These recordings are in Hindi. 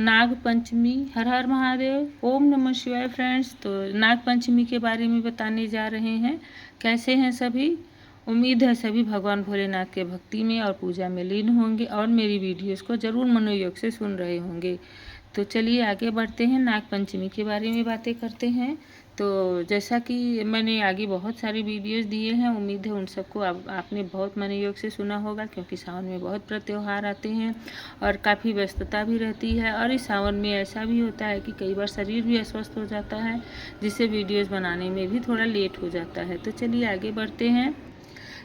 नाग पंचमी। हर हर महादेव, ओम नमः शिवाय। फ्रेंड्स, तो नाग पंचमी के बारे में बताने जा रहे हैं। कैसे हैं सभी? उम्मीद है सभी भगवान भोलेनाथ के भक्ति में और पूजा में लीन होंगे और मेरी वीडियोस को जरूर मनोयोग से सुन रहे होंगे। तो चलिए आगे बढ़ते हैं, नाग पंचमी के बारे में बातें करते हैं। तो जैसा कि मैंने आगे बहुत सारी वीडियोस दिए हैं, उम्मीद है उन सबको आपने बहुत मनोयोग से सुना होगा, क्योंकि सावन में बहुत त्यौहार आते हैं और काफ़ी व्यस्तता भी रहती है। और इस सावन में ऐसा भी होता है कि कई बार शरीर भी अस्वस्थ हो जाता है, जिससे वीडियोस बनाने में भी थोड़ा लेट हो जाता है। तो चलिए आगे बढ़ते हैं।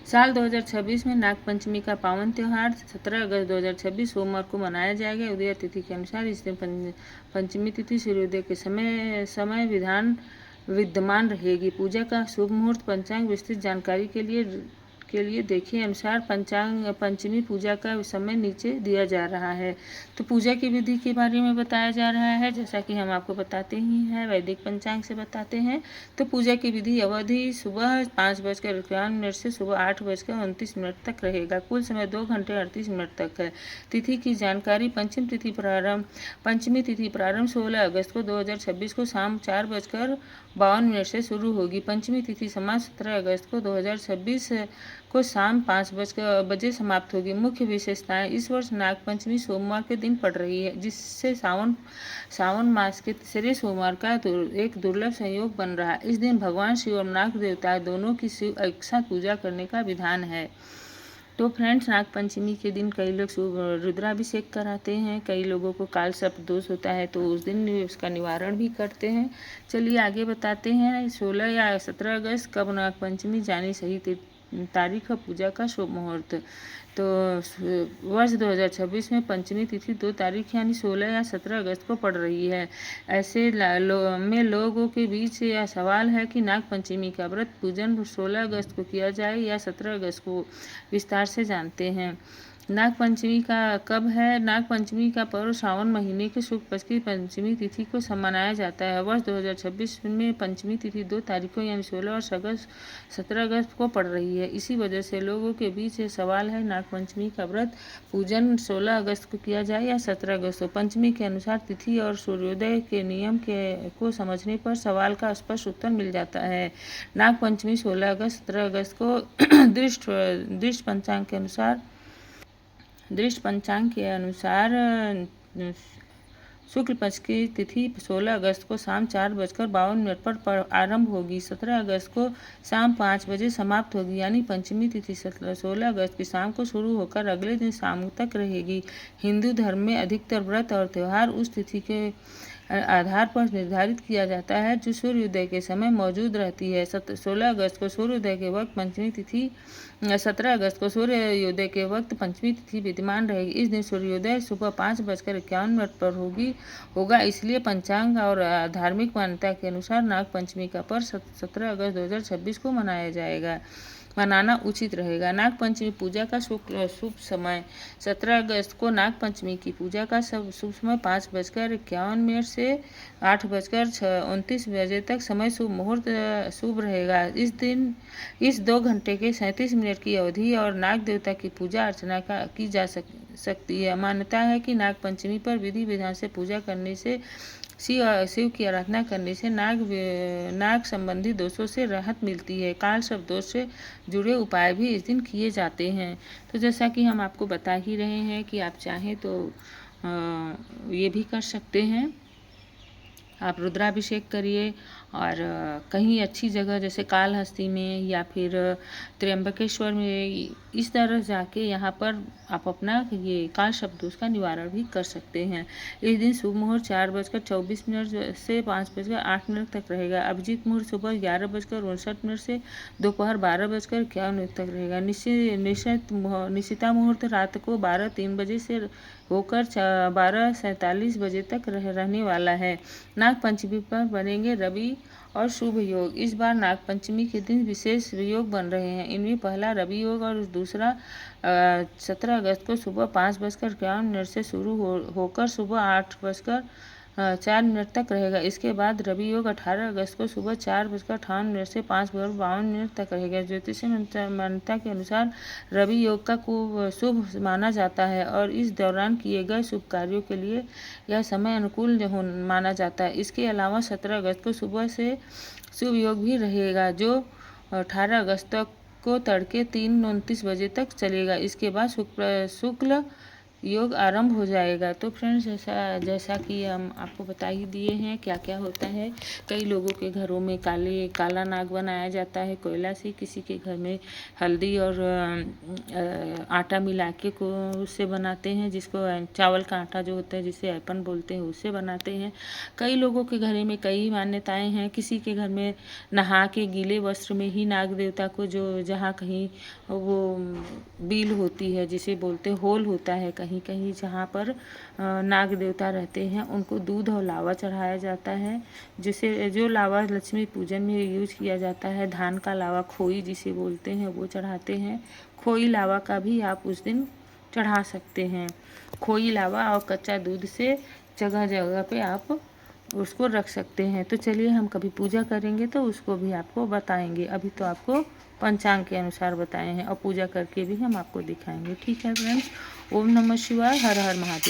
साल 2026 में नाग पंचमी का पावन त्यौहार 17 अगस्त 2026 सोमवार को मनाया जाएगा। उदय तिथि के अनुसार इस दिन पंचमी तिथि सूर्योदय के समय विद्यमान रहेगी। पूजा का शुभ मुहूर्त पंचांग विस्तृत जानकारी के लिए देखिए अनुसार पंचमी पूजा का समय नीचे दिया जा रहा है। तो पूजा की विधि के बारे में बताया जा रहा है, जैसा कि हम आपको बताते ही हैं, वैदिक पंचांग से बताते हैं। तो पूजा की विधि अवधि सुबह 5:51 से सुबह 8:29 तक रहेगा। कुल समय 2 घंटे 38 मिनट तक है। तिथि की जानकारी। पंचमी तिथि प्रारंभ 16 अगस्त को 2026 को शाम 4:52 से शुरू होगी। पंचमी तिथि समाप्त 17 अगस्त को 2026 को शाम 5 बजे समाप्त होगी। मुख्य विशेषताएं। इस वर्ष नाग पंचमी सोमवार के दिन पड़ रही है, जिससे सावन मास के तीसरे सोमवार का एक दुर्लभ संयोग बन रहा है। इस दिन भगवान शिव और नाग देवता दोनों की शिव एक साथ पूजा करने का विधान है। तो फ्रेंड्स, नाग पंचमी के दिन कई लोग रुद्राभिषेक कराते हैं, कई लोगों को काल सर्प दोष होता है तो उस दिन उसका निवारण भी करते हैं। चलिए आगे बताते हैं। 16 या 17 अगस्त कब नाग पंचमी जानी सही तारीख और पूजा का शुभ मुहूर्त। तो वर्ष 2026 में पंचमी तिथि 2 तारीख यानी 16 या 17 अगस्त को पड़ रही है। ऐसे में लोगों के बीच यह सवाल है कि नाग पंचमी का व्रत पूजन 16 अगस्त को किया जाए या 17 अगस्त को। विस्तार से जानते हैं। नाग पंचमी का कब है? नाग पंचमी का पर्व सावन महीने के शुक्ल पक्ष की पंचमी तिथि को मनाया जाता है। वर्ष 2026 में पंचमी तिथि 2 तारीखों यानी 16 और 17 अगस्त को पड़ रही है। इसी वजह से लोगों के बीच ये सवाल है, नाग पंचमी का व्रत पूजन 16 अगस्त को किया जाए या 17 अगस्त को। पंचमी के अनुसार तिथि और सूर्योदय के नियम को समझने पर सवाल का स्पष्ट उत्तर मिल जाता है। नाग पंचमी 16 अगस्त 17 अगस्त को दृष्ट पंचांग के अनुसार शुक्ल पक्ष की तिथि 16 अगस्त को शाम 4:52 पर आरंभ होगी। 17 अगस्त को शाम 5 बजे समाप्त होगी, यानी पंचमी तिथि 16 अगस्त की शाम को शुरू होकर अगले दिन शाम तक रहेगी। हिंदू धर्म में अधिकतर व्रत और त्यौहार उस तिथि के आधार पर निर्धारित किया जाता है जो सूर्योदय के समय मौजूद रहती है। 16 अगस्त को सूर्योदय के वक्त पंचमी तिथि, 17 अगस्त को सूर्योदय के वक्त पंचमी तिथि विद्यमान रहेगी। इस दिन सूर्योदय सुबह 5:51 पर होगा। इसलिए पंचांग और धार्मिक मान्यता के अनुसार नाग पंचमी का पर्व 17 अगस्त 2026 को मनाना उचित रहेगा। नाग पंचमी पूजा का शुभ समय। 17 अगस्त को नाग पंचमी की पूजा का शुभ समय 5:51 से 8:29 बजे तक समय शुभ मुहूर्त शुभ रहेगा। इस 2 घंटे के 37 मिनट की अवधि और नाग देवता की पूजा अर्चना की जा सकती है। मान्यता है कि नाग पंचमी पर विधि विधान से पूजा करने से शिव की आराधना करने से नाग संबंधी दोषों से राहत मिलती है। काल सर्प दोष से जुड़े उपाय भी इस दिन किए जाते हैं। तो जैसा कि हम आपको बता ही रहे हैं कि आप चाहें तो ये भी कर सकते हैं, आप रुद्राभिषेक करिए और कहीं अच्छी जगह जैसे कालहस्ती में या फिर त्र्यंबकेश्वर में इस तरह जाके यहाँ पर आप अपना ये काल सर्प दोष का निवारण भी कर सकते हैं। इस दिन शुभ मुहूर्त 4:24 से 5:08 तक रहेगा। अभिजीत मुहूर्त सुबह 11:59 से दोपहर 12:51 तक रहेगा। निशिता मुहूर्त रात को 12:03 बजे से होकर 12:47 बजे तक रहने वाला है। नाग पंचमी पर बनेंगे रवि और शुभ योग। इस बार नाग पंचमी के दिन विशेष योग बन रहे हैं। इनमें पहला रवि योग और दूसरा 17 अगस्त को सुबह 5:51 से शुरू होकर सुबह 4 मिनट तक रहेगा। इसके बाद रवि योग 18 अगस्त को सुबह 4:58 से 5:52 तक रहेगा। ज्योतिष मान्यता के अनुसार रवि योग का शुभ माना जाता है और इस दौरान किए गए शुभ कार्यों के लिए यह समय अनुकूल माना जाता है। इसके अलावा 17 अगस्त को सुबह से शुभ योग भी रहेगा जो 18 अगस्त तक को तड़के 3:29 बजे तक चलेगा। इसके बाद शुक्ल योग आरंभ हो जाएगा। तो फ्रेंड्स जैसा कि हम आपको बता ही दिए हैं क्या क्या होता है। कई लोगों के घरों में काला नाग बनाया जाता है कोयला से, किसी के घर में हल्दी और आटा मिला के को उससे बनाते हैं, जिसको चावल का आटा जो होता है जिसे ऐपन बोलते हैं उससे बनाते हैं। कई लोगों के घर में कई मान्यताएं हैं। किसी के घर में नहा के गीले वस्त्र में ही नाग देवता को जहाँ कहीं वो बील होती है जिसे बोलते होल होता है, कहीं कहीं जहाँ पर नाग देवता रहते हैं उनको दूध और लावा चढ़ाया जाता है, जो लावा लक्ष्मी पूजन में यूज किया जाता है। धान का लावा खोई जिसे बोलते हैं वो चढ़ाते हैं। खोई लावा का भी आप उस दिन चढ़ा सकते हैं। खोई लावा और कच्चा दूध से जगह जगह पे आप उसको रख सकते हैं। तो चलिए हम कभी पूजा करेंगे तो उसको भी आपको बताएंगे। अभी तो आपको पंचांग के अनुसार बताए हैं और पूजा करके भी हम आपको दिखाएंगे। ठीक है फ्रेंड्स, ओम नमः शिवाय, हर हर महादेव।